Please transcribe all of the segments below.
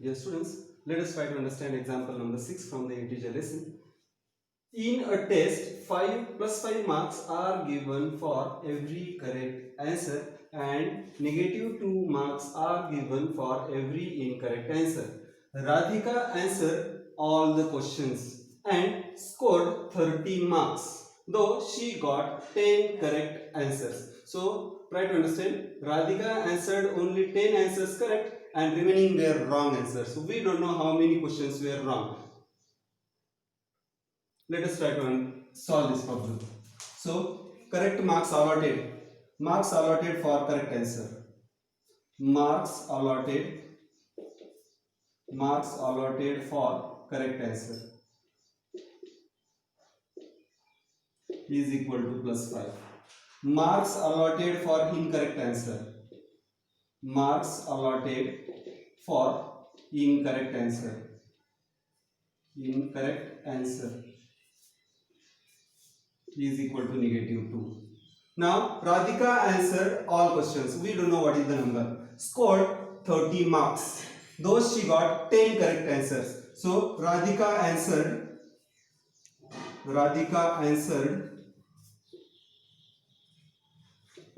Dear students, let us try to understand example number 6 from the integer lesson. In a test, 5 plus 5 marks are given for every correct answer and negative 2 marks are given for every incorrect answer. Radhika answered all the questions and scored 30 marks, though she got 10 correct answers. So, try to understand. Radhika answered only 10 answers correct and remaining were wrong answers. So, we don't know how many questions were wrong. Let us try to solve this problem. So, correct marks allotted. Marks allotted for correct answer. Marks allotted. Marks allotted for correct answer is equal to plus 5. Marks allotted for incorrect answer. Marks allotted for incorrect answer. Incorrect answer is equal to negative 2. Now, Radhika answered all questions. We don't know what is the number. Scored 30 marks. Though she got 10 correct answers. So, Radhika answered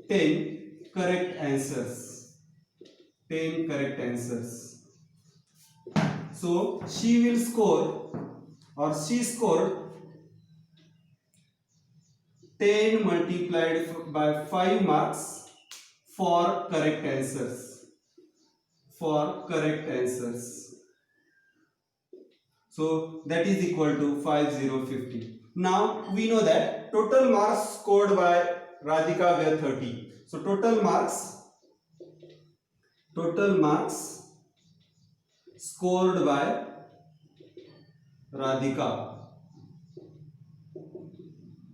10 correct answers. 10 correct answers. So, she will score, or she scored 10 multiplied by 5 marks for correct answers. For correct answers. So that is equal to 5050. Now we know that total marks scored by Radhika were 30. So total marks scored by Radhika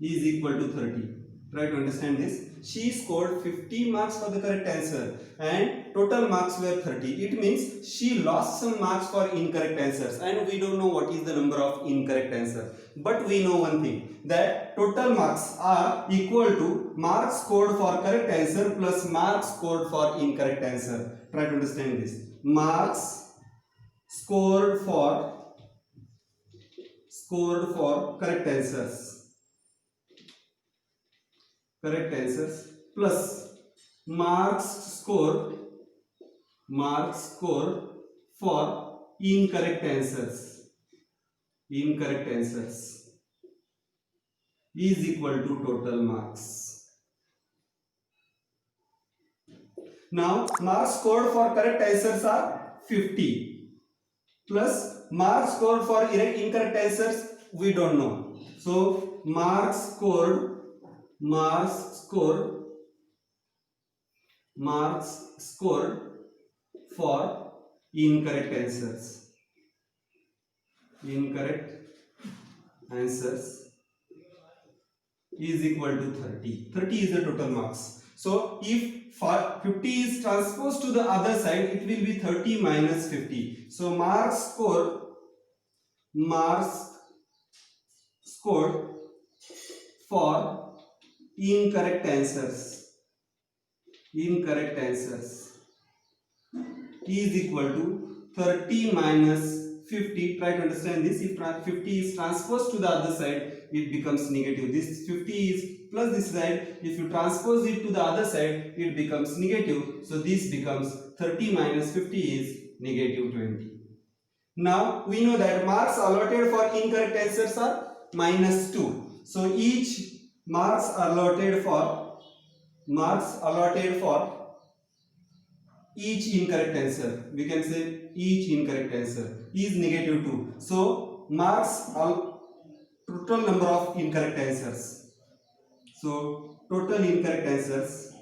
is equal to 30. Try to understand this. She scored 50 marks for the correct answer and total marks were 30. It means she lost some marks for incorrect answers and we don't know what is the number of incorrect answers. But we know one thing, that total marks are equal to marks scored for correct answer plus marks scored for incorrect answer. Try to understand this. Marks scored for correct answers plus marks scored for incorrect answers is equal to total marks. Now marks scored for correct answers are 50 plus marks scored for incorrect answers we don't know. So marks scored for incorrect answers is equal to 30. 30 is the total marks. So if 50 is transposed to the other side, it will be 30 minus 50. So marks scored for incorrect answers is equal to 30 minus 50. Try to understand this. If 50 is transposed to the other side, it becomes negative. This 50 is plus this side. If you transpose it to the other side, it becomes negative. So this becomes 30 minus 50 is negative 20. Now we know that marks allotted for incorrect answers are minus 2. So each marks allotted for each incorrect answer, we can say each incorrect answer is negative 2. So marks total number of incorrect answers. So total incorrect answers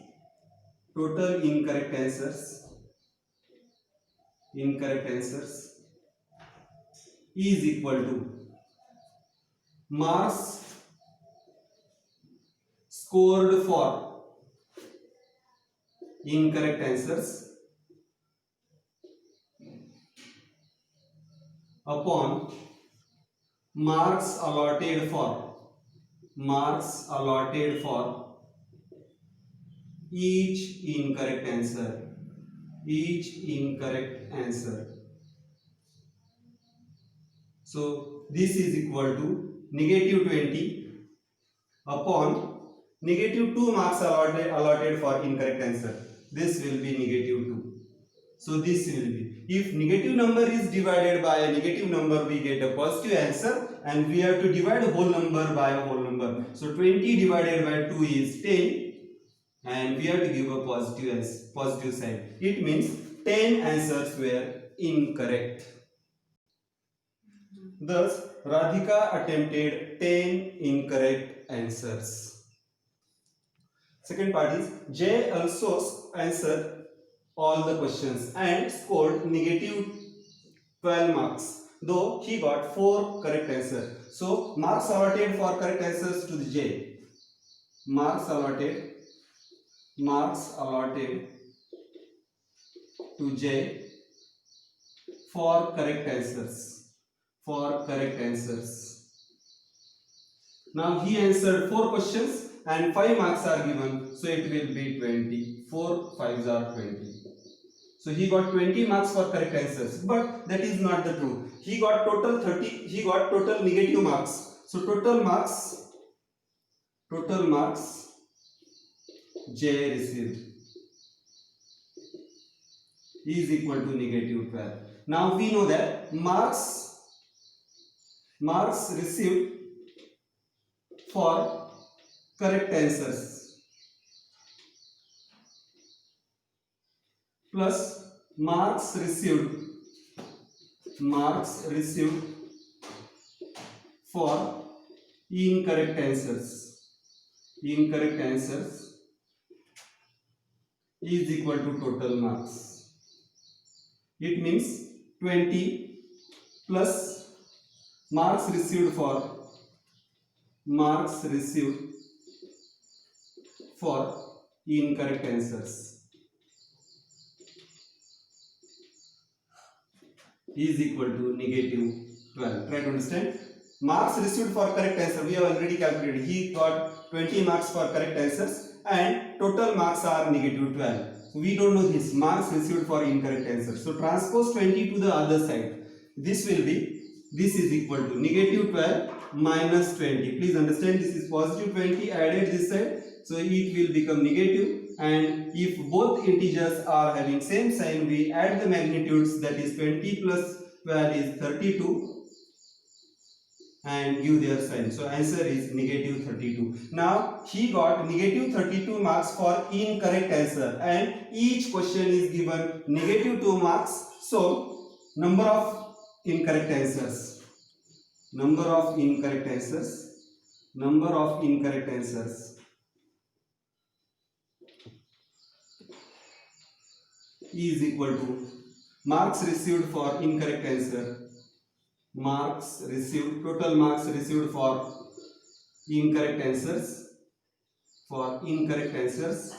is equal to marks scored for incorrect answers upon marks allotted for each incorrect answer So this is equal to negative 20 upon negative 2 marks allotted for incorrect answer. This will be negative 2. So this will be, if negative number is divided by a negative number, we get a positive answer, and we have to divide a whole number by a whole number. So 20 divided by 2 is 10, and we have to give a positive sign. It means 10 answers were incorrect. Thus, Radhika attempted 10 incorrect answers. Second part is, Jay also answered all the questions and scored negative 12 marks, though he got 4 correct answers. So, marks allotted for correct answers to the J. Marks allotted to J for correct answers. Now he answered 4 questions and 5 marks are given, so it will be 20. 4 5s are 20. So he got 20 marks for correct answers, but that is not the truth. He got total negative marks. So total marks J received is equal to negative 12. Now we know that marks received for correct answers plus marks received for incorrect answers is equal to total marks. It means 20 plus marks received for incorrect answers is equal to negative 12. Try to understand. Marks received for correct answer, we have already calculated. He got 20 marks for correct answers and total marks are negative 12. So we don't know this marks received for incorrect answer. So transpose 20 to the other side. This is equal to negative 12 minus 20. Please understand, this is positive 20 added this side. So it will become negative, and if both integers are having same sign, we add the magnitudes, that is 20 plus 12 is 32 and give their sign. So answer is negative 32. Now he got negative 32 marks for incorrect answer, and each question is given negative 2 marks. So number of incorrect answers is equal to marks received for incorrect answer, total marks received for incorrect answers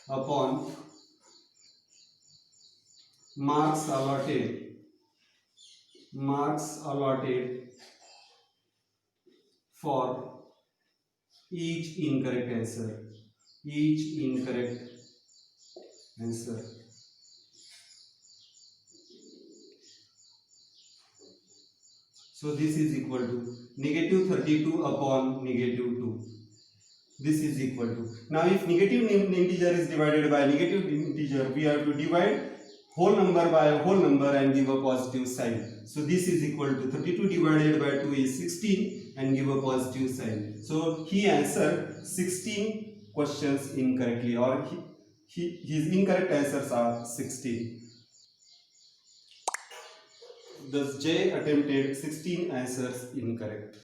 upon marks allotted for each incorrect answer. So this is equal to negative 32 upon negative 2. This is equal to, now if negative integer is divided by negative integer, we have to divide whole number by a whole number and give a positive sign. So this is equal to 32 divided by 2 is 16 and give a positive sign. So he answered 16 questions incorrectly, or his incorrect answers are 16. Thus J attempted 16 answers incorrect.